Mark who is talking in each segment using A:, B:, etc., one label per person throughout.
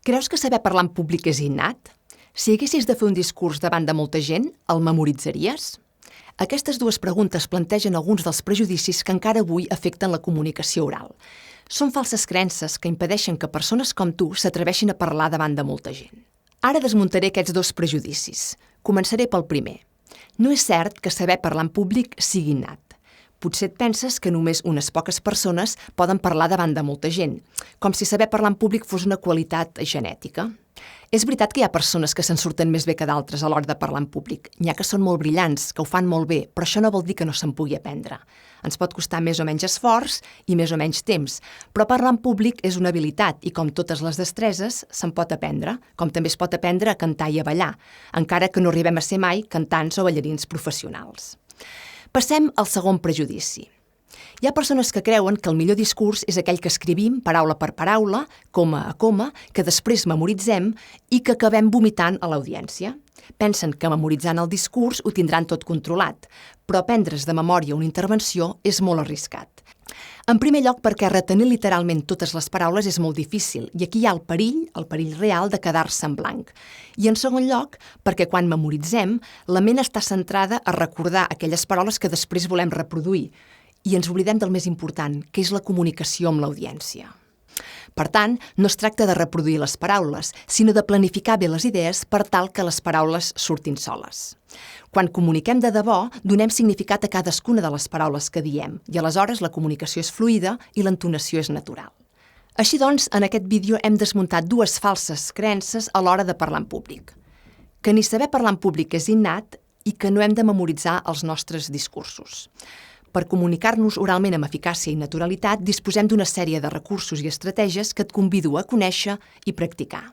A: Creus que saber parlar en públic és innat? Si haguessis de fer un discurs davant de molta gent, el memoritzaries? Aquestes dues preguntes plantegen alguns dels prejudicis que encara avui afecten la comunicació oral. Són falses creences que impedeixen que persones com tu s'atreveixin a parlar davant de molta gent. Ara desmuntaré aquests dos prejudicis. Començaré pel primer. No és cert que saber parlar en públic sigui innat. Potser et penses que només unes poques persones poden parlar davant de molta gent, com si saber parlar en públic fos una qualitat genètica. És veritat que hi ha persones que se'n surten més bé que d'altres a l'hora de parlar en públic. N'hi ha que són molt brillants, que ho fan molt bé, però això no vol dir que no se'n pugui aprendre. Ens pot costar més o menys esforç i més o menys temps, però parlar en públic és una habilitat i, com totes les destreses, se'n pot aprendre, com també es pot aprendre a cantar i a ballar, encara que no arribem a ser mai cantants o ballarins professionals. Passem al segon prejudici. Hi ha persones que creuen que el millor discurs és aquell que escrivim paraula per paraula, coma a coma, que després memoritzem i que acabem vomitant a l'audiència. Pensen que memoritzant el discurs ho tindran tot controlat, però aprendre's de memòria una intervenció és molt arriscat. En primer lloc, perquè retenir literalment totes les paraules és molt difícil i aquí hi ha el perill real de quedar-se en blanc. I en segon lloc, perquè quan memoritzem, la ment està centrada a recordar aquelles paraules que després volem reproduir i ens oblidem del més important, que és la comunicació amb l'audiència. Per tant, no es tracta de reproduir les paraules, sinó de planificar bé les idees per tal que les paraules surtin soles. Quan comuniquem de debò, donem significat a cadascuna de les paraules que diem i aleshores la comunicació és fluida i l'entonació és natural. Així doncs, en aquest vídeo hem desmuntat dues falses creences a l'hora de parlar en públic. Que ni saber parlar en públic és innat i que no hem de memoritzar els nostres discursos. Per comunicar-nos oralment amb eficàcia i naturalitat, disposem d'una sèrie de recursos i estratègies que et convido a conèixer i practicar.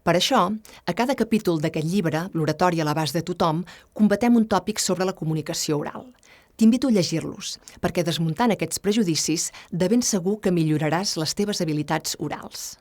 A: Per això, a cada capítol d'aquest llibre, L'oratori a l'abast de tothom, combatem un tòpic sobre la comunicació oral. T'invito a llegir-los, perquè desmuntant aquests prejudicis, de ben segur que milloraràs les teves habilitats orals.